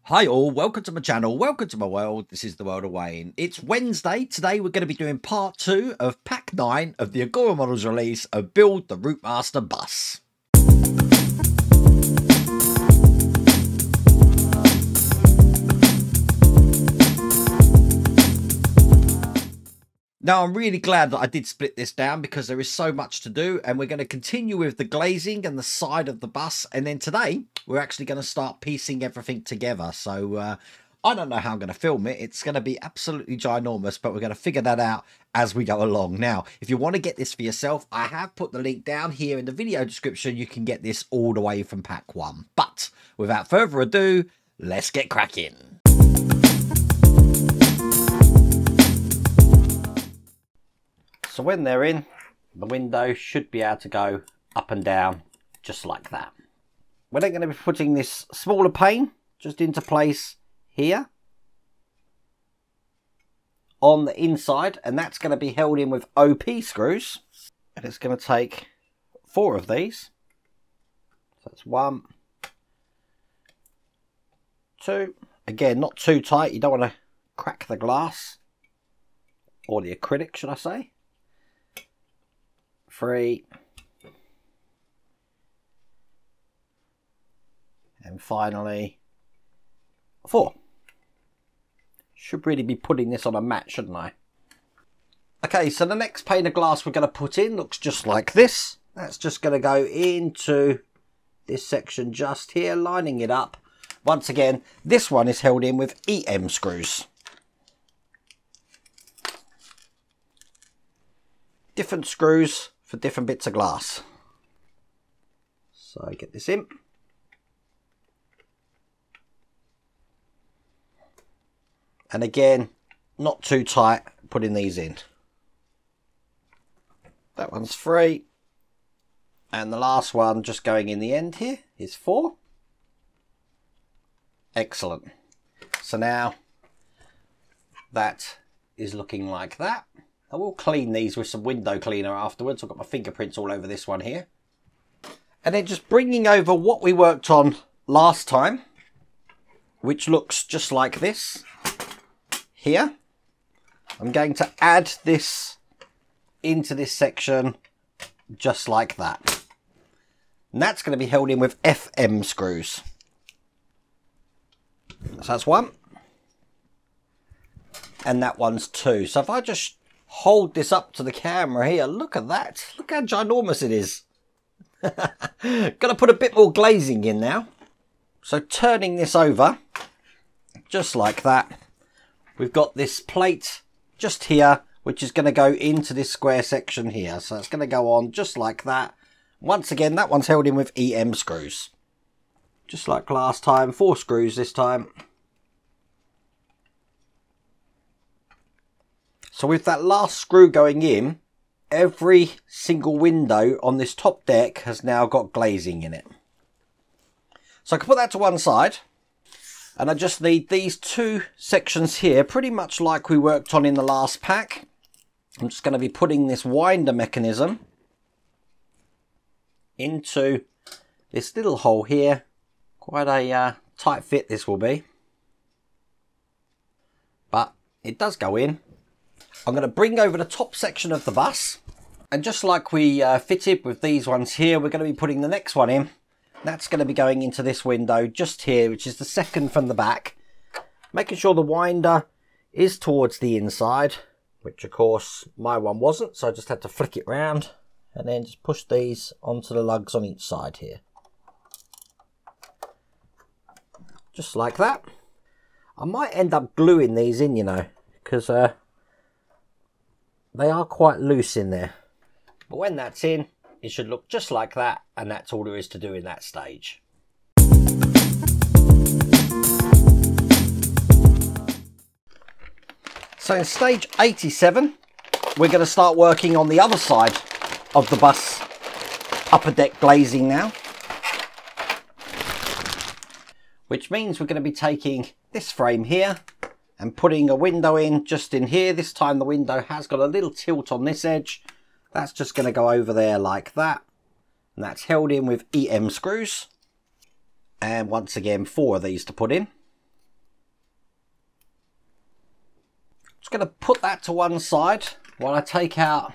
Hi all, welcome to my channel, welcome to my world. This is the world of Wayne. It's Wednesday. Today we're going to be doing part 2 of pack 9 of the Agora Models release of Build the Routemaster bus. Now I'm really glad that I did split this down because there is so much to do, and we're going to continue with the glazing and the side of the bus, and then today we're actually going to start piecing everything together. So I don't know how I'm going to film it. It's going to be absolutely ginormous, but we're going to figure that out as we go along. Now, if you want to get this for yourself, I have put the link down here in the video description. You can get this all the way from pack 1. But without further ado, let's get cracking. So when they're in, the window should be able to go up and down just like that. We're then going to be putting this smaller pane just into place here on the inside, and that's going to be held in with OP screws, and it's going to take 4 of these. So that's 1, 2, again not too tight, you don't want to crack the glass or the acrylic should I say. 3, and finally 4. Should really be putting this on a mat, shouldn't I? Okay, so the next pane of glass we're going to put in looks just like this. That's just going to go into this section just here, lining it up. Once again, this one is held in with EM screws. Different screws for different bits of glass. So get this in. And again, not too tight, putting these in. That one's 3. And the last one just going in the end here is 4. Excellent. So now that is looking like that. I will clean these with some window cleaner afterwards. I've got my fingerprints all over this one here. And then just bringing over what we worked on last time, which looks just like this here. I'm going to add this into this section just like that. And that's going to be held in with FM screws. So that's 1. And that one's 2. So if I just hold this up to the camera here, look at that. Look how ginormous it is. Gonna put a bit more glazing in now. So turning this over, just like that, we've got this plate just here, which is going to go into this square section here. So it's going to go on just like that. Once again, that one's held in with EM screws. Just like last time, 4 screws this time. So with that last screw going in, every single window on this top deck has now got glazing in it. So I can put that to one side. And I just need these 2 sections here, pretty much like we worked on in the last pack. I'm just going to be putting this winder mechanism into this little hole here. Quite a tight fit this will be. But it does go in. I'm going to bring over the top section of the bus, and just like we fitted with these ones here, we're going to be putting the next one in. That's going to be going into this window just here, which is the second from the back, making sure the winder is towards the inside, which of course my one wasn't, so I just had to flick it round and then just push these onto the lugs on each side here, just like that. I might end up gluing these in, you know, because they are quite loose in there. But when that's in, it should look just like that, and that's all there is to do in that stage. So in stage 87, we're going to start working on the other side of the bus upper deck glazing now. Which means we're going to be taking this frame here and putting a window in just in here. This time the window has got a little tilt on this edge. That's just going to go over there like that. And that's held in with EM screws. And once again, 4 of these to put in. Just going to put that to one side while I take out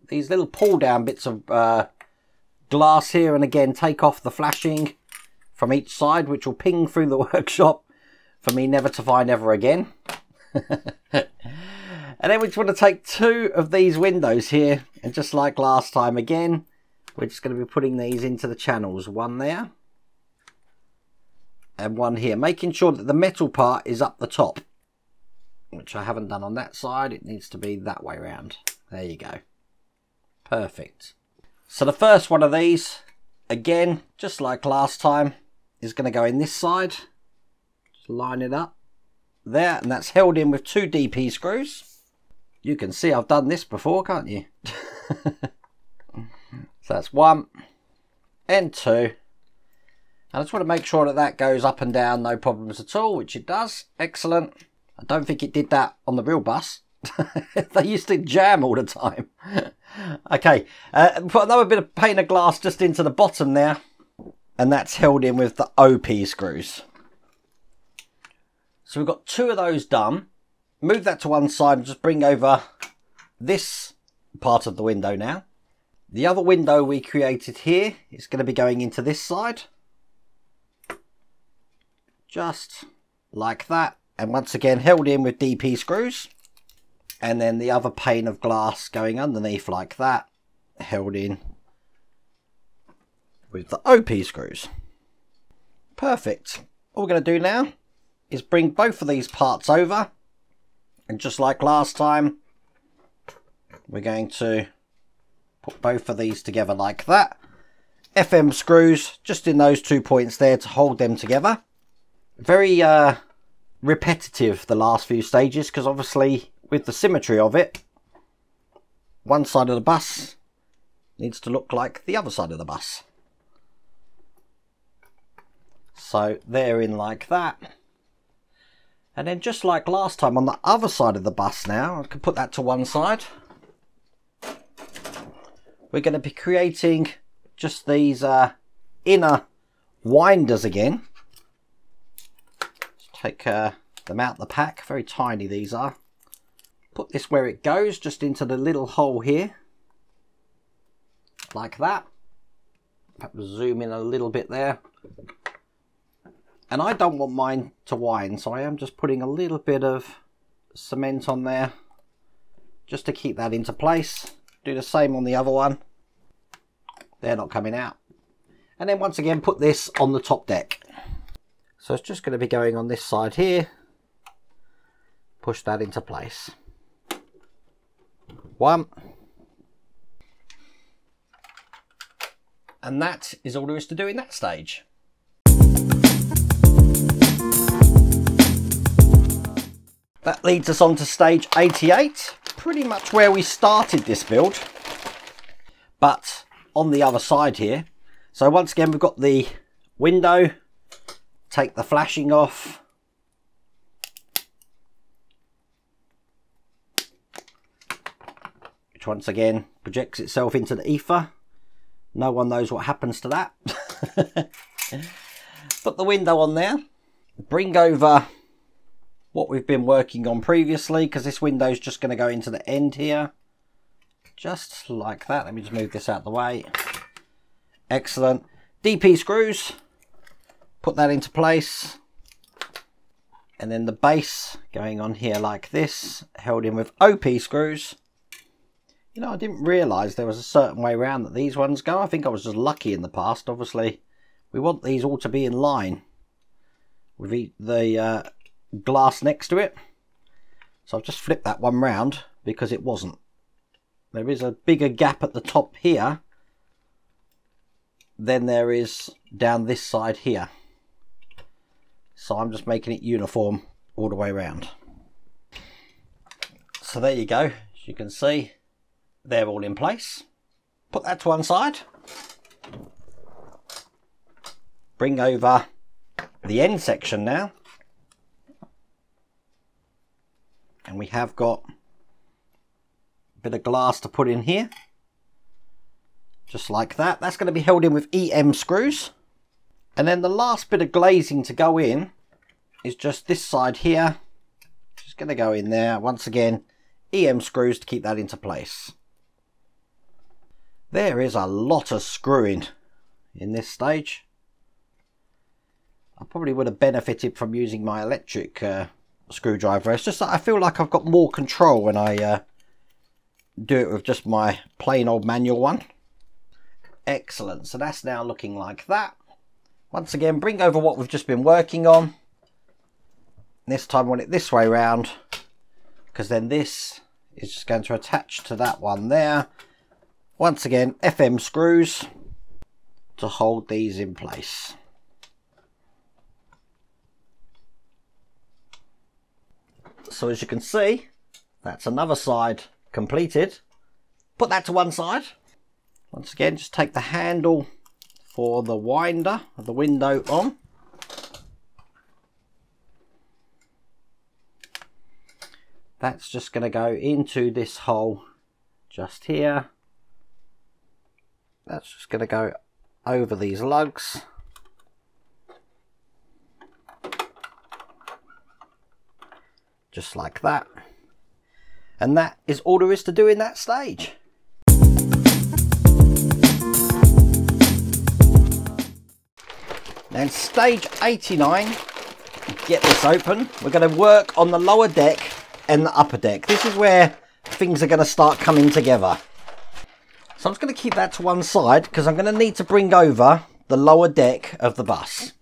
these little pull down bits of glass here, and again take off the flashing from each side, which will ping through the workshop for me never to find ever again. And then we just want to take two of these windows here, and just like last time again, we're just going to be putting these into the channels. One there and one here, making sure that the metal part is up the top, which I haven't done on that side. It needs to be that way around. There you go. Perfect. So the first one of these, again, just like last time, is going to go in this side. Just line it up there, and that's held in with 2 DP screws. You can see I've done this before, can't you? So that's 1 and 2. And I just want to make sure that that goes up and down, no problems at all, which it does. Excellent. I don't think it did that on the real bus. They used to jam all the time. Okay, put another bit of pane of glass just into the bottom there, and that's held in with the OP screws. So we've got 2 of those done. Move that to one side and just bring over this part of the window now. The other window we created here is going to be going into this side. Just like that. And once again held in with DP screws. And then the other pane of glass going underneath like that, held in with the OP screws. Perfect. All we're going to do now is bring both of these parts over, and just like last time, we're going to put both of these together like that. FM screws just in those 2 points there to hold them together. Very repetitive the last few stages, because obviously with the symmetry of it, one side of the bus needs to look like the other side of the bus. So they're in like that. And then just like last time on the other side of the bus now, I can put that to one side. We're going to be creating just these inner winders again. Just take them out the pack. Very tiny these are. Put this where it goes, just into the little hole here. Like that. Perhaps zoom in a little bit there. And I don't want mine to wind, so I am just putting a little bit of cement on there just to keep that into place. Do the same on the other one. They're not coming out. And then once again put this on the top deck. So it's just going to be going on this side here. Push that into place. 1. And that is all there is to do in that stage. That leads us on to stage 88, pretty much where we started this build, but on the other side here. So once again we've got the window, take the flashing off, which once again projects itself into the ether. No one knows what happens to that. Put the window on there, bring over what we've been working on previously, because this window is just going to go into the end here, just like that. Let me just move this out of the way. Excellent. DP screws, put that into place, and then the base going on here like this, held in with OP screws. You know, I didn't realise there was a certain way around that these ones go. I think I was just lucky in the past. Obviously we want these all to be in line with the glass next to it. So I've just flipped that one round because it wasn't. There is a bigger gap at the top here than there is down this side here. So I'm just making it uniform all the way around. So there you go. As you can see, they're all in place. Put that to one side. Bring over the end section now. And we have got a bit of glass to put in here. Just like that. That's going to be held in with EM screws. And then the last bit of glazing to go in is just this side here. Just Just going to go in there. Once again, EM screws to keep that into place. There is a lot of screwing in this stage. I probably would have benefited from using my electric screwdriver. It's just that I feel like I've got more control when I do it with just my plain old manual one. Excellent. So that's now looking like that. Once again, bring over what we've just been working on. This time I want it this way round, because then this is just going to attach to that one there. Once again, FM screws to hold these in place. So as you can see, that's another side completed. Put that to one side. Once again, just take the handle for the winder of the window on. That's just going to go into this hole just here. That's just going to go over these lugs. Just like that. And that is all there is to do in that stage. Now in stage 89, get this open, we're going to work on the lower deck and the upper deck. This is where things are going to start coming together. So I'm just going to keep that to one side because I'm going to need to bring over the lower deck of the bus.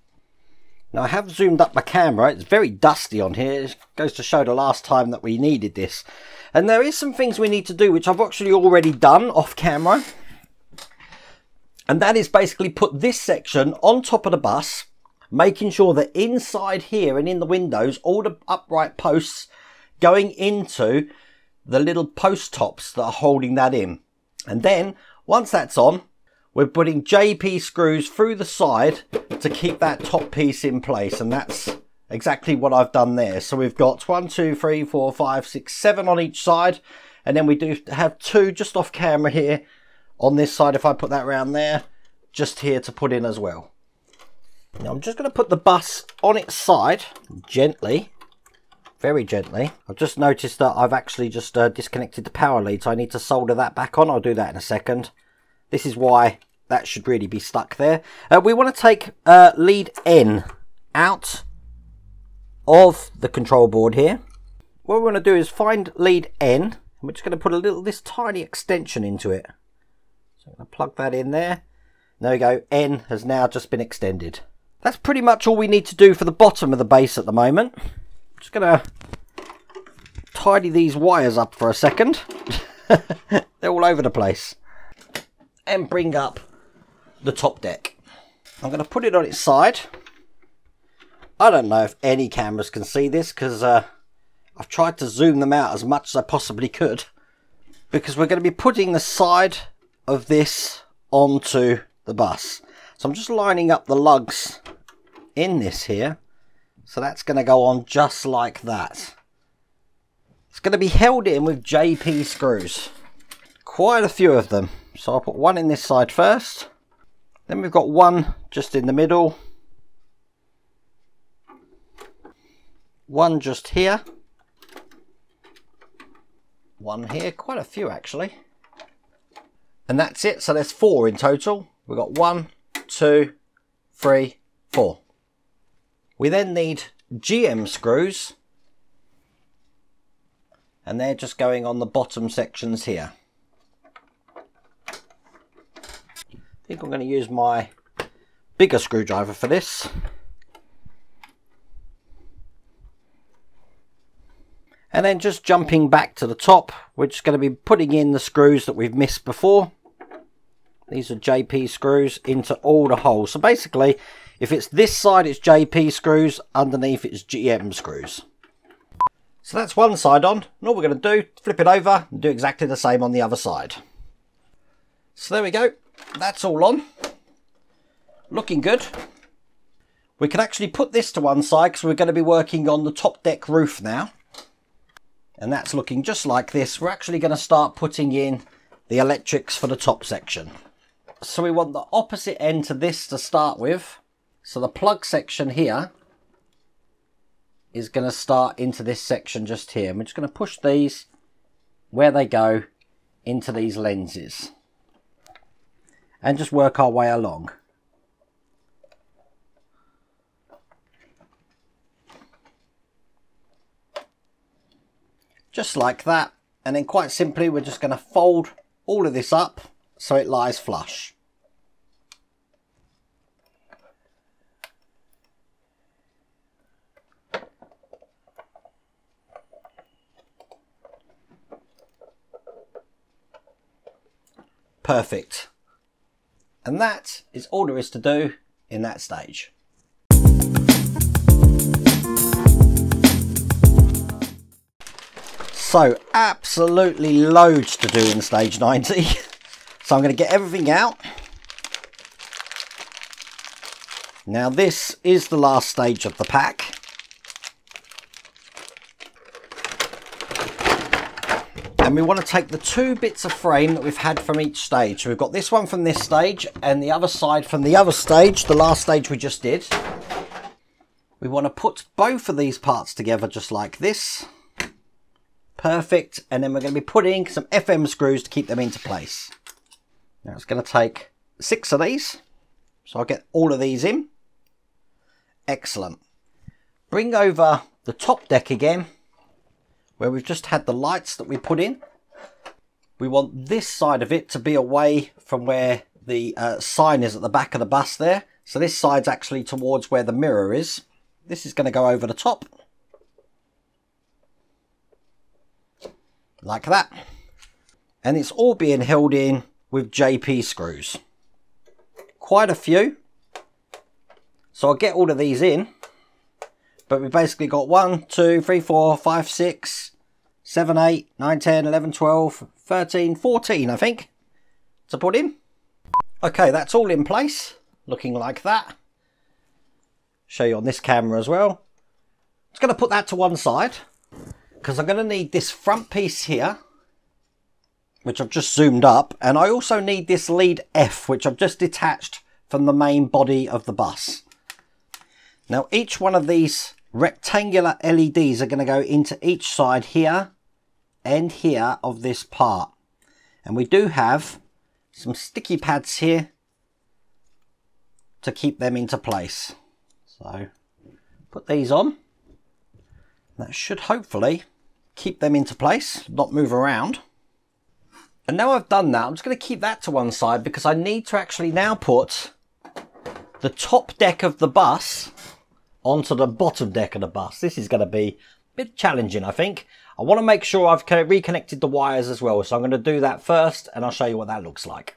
Now I have zoomed up my camera. It's very dusty on here. It goes to show the last time that we needed this. And there is some things we need to do which I've actually already done off camera. And that is basically put this section on top of the bus, making sure that inside here and in the windows, all the upright posts going into the little post tops that are holding that in. And then once that's on, we're putting JP screws through the side to keep that top piece in place. And that's exactly what I've done there. So we've got 1, 2, 3, 4, 5, 6, 7 on each side. And then we do have 2 just off camera here on this side. If I put that around there, just here to put in as well. Now I'm just going to put the bus on its side gently. Very gently. I've just noticed that I've actually just disconnected the power lead, so I need to solder that back on. I'll do that in a second. This is why that should really be stuck there. We want to take lead N out of the control board here. What we want to do is find lead N, and we're just going to put this tiny extension into it. So I'm going to plug that in there. There we go. N has now just been extended. That's pretty much all we need to do for the bottom of the base at the moment. Just going to tidy these wires up for a second. They're all over the place. And bring up the top deck. I'm going to put it on its side. I don't know if any cameras can see this because I've tried to zoom them out as much as I possibly could. Because we're going to be putting the side of this onto the bus. So I'm just lining up the lugs in this here. So that's going to go on just like that. It's going to be held in with JP screws. Quite a few of them. So I'll put one in this side first. Then we've got one just in the middle. One just here. One here. Quite a few actually. And that's it. So there's 4 in total. We've got 1, 2, 3, 4. We then need GM screws. And they're just going on the bottom sections here. I think I'm going to use my bigger screwdriver for this. And then just jumping back to the top, we're just going to be putting in the screws that we've missed before. These are JP screws into all the holes. So basically, if it's this side, it's JP screws. Underneath, it's GM screws. So that's one side on. And all we're going to do, flip it over and do exactly the same on the other side. So there we go. That's all on. Looking good. We can actually put this to one side because we're going to be working on the top deck roof now. And that's looking just like this. We're actually going to start putting in the electrics for the top section. So we want the opposite end to this to start with. So the plug section here is going to start into this section just here. And we're just going to push these where they go into these lenses. And just work our way along. Just like that. And then quite simply, we're just going to fold all of this up so it lies flush. Perfect. And that is all there is to do in that stage. So absolutely loads to do in stage 90. So I'm going to get everything out. Now this is the last stage of the pack. And we want to take the two bits of frame that we've had from each stage. So we've got this one from this stage and the other side from the other stage, the last stage we just did. We want to put both of these parts together just like this. Perfect. And then we're going to be putting some FM screws to keep them into place. Now it's going to take 6 of these. So I'll get all of these in. Excellent. Bring over the top deck again, where we've just had the lights that we put in. We want this side of it to be away from where the sign is at the back of the bus there. So this side's actually towards where the mirror is. This is going to go over the top. Like that. And it's all being held in with JP screws. Quite a few. So I'll get all of these in. But we've basically got 1, 2, 3, 4, 5, 6, 7, 8, 9, 10, 11, 12, 13, 14, I think, to put in. Okay, that's all in place, looking like that. Show you on this camera as well. Just going to put that to one side, because I'm going to need this front piece here, which I've just zoomed up, and I also need this lead F, which I've just detached from the main body of the bus. Now each one of these rectangular LEDs are going to go into each side here and here of this part. And we do have some sticky pads here to keep them into place. So put these on. That should hopefully keep them into place, not move around. And now I've done that, I'm just going to keep that to one side because I need to actually now put the top deck of the bus onto the bottom deck of the bus. This is going to be a bit challenging, I think. I want to make sure I've reconnected the wires as well. So I'm going to do that first and I'll show you what that looks like.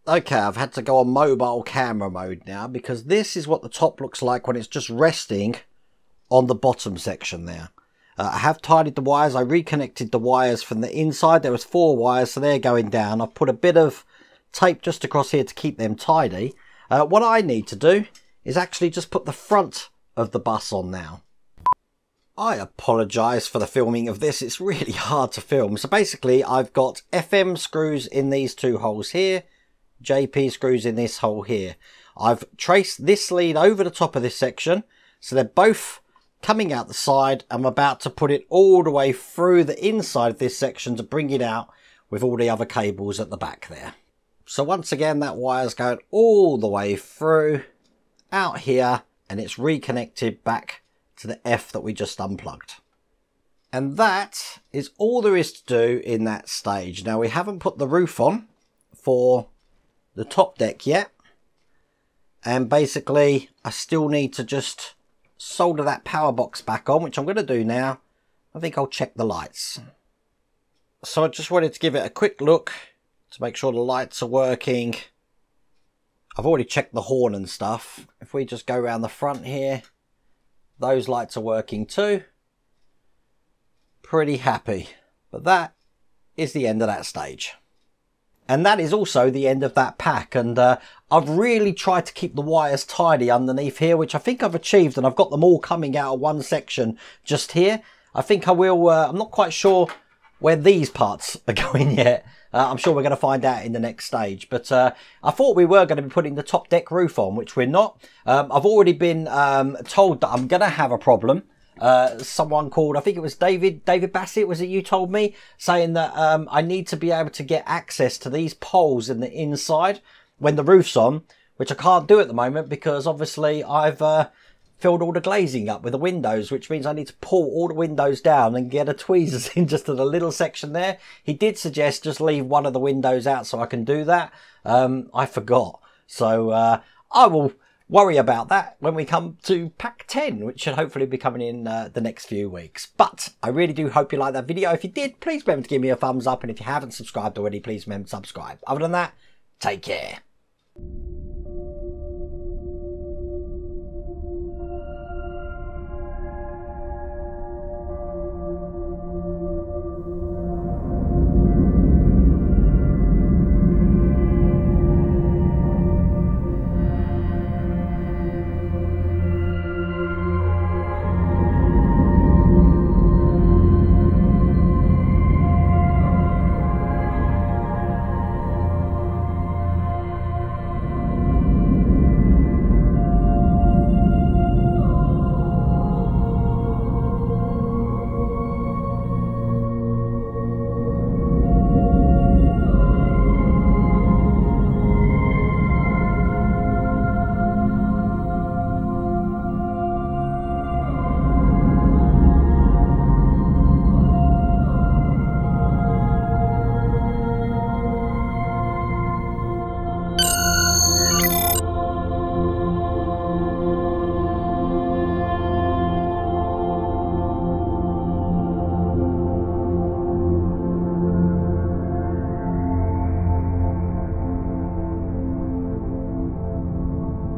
Okay, I've had to go on mobile camera mode now because this is what the top looks like when it's just resting on the bottom section there. I have tidied the wires. I reconnected the wires from the inside. There was 4 wires, so they're going down. I've put a bit of tape just across here to keep them tidy. What I need to do is actually just put the front of the bus on now. I apologise for the filming of this. It's really hard to film. So basically I've got FM screws in these 2 holes here, JP screws in this hole here. I've traced this lead over the top of this section, so they're both coming out the side. I'm about to put it all the way through the inside of this section to bring it out with all the other cables at the back there. So once again that wire's going all the way through out here, and it's reconnected back to the F that we just unplugged. And that is all there is to do in that stage. Now we haven't put the roof on for the top deck yet. And basically I still need to just solder that power box back on, which I'm going to do now. I think I'll check the lights. So I just wanted to give it a quick look to make sure the lights are working. I've already checked the horn and stuff. If we just go around the front here, those lights are working too. Pretty happy. But that is the end of that stage. And that is also the end of that pack. And I've really tried to keep the wires tidy underneath here, which I think I've achieved. And I've got them all coming out of one section just here. I think I will, I'm not quite sure where these parts are going yet. I'm sure we're going to find out in the next stage. But I thought we were going to be putting the top deck roof on, which we're not. I've already been told that I'm going to have a problem someone called, I think it was David Bassett, was it you told me, saying that I need to be able to get access to these poles in the inside when the roof's on, which I can't do at the moment because obviously I've filled all the glazing up with the windows, which means I need to pull all the windows down and get a tweezers in just in a little section there. He did suggest just leave one of the windows out so I can do that. I forgot. So I will worry about that when we come to pack 10, which should hopefully be coming in the next few weeks. But I really do hope you liked that video. If you did, please remember to give me a thumbs up. And if you haven't subscribed already, please remember to subscribe. Other than that, take care.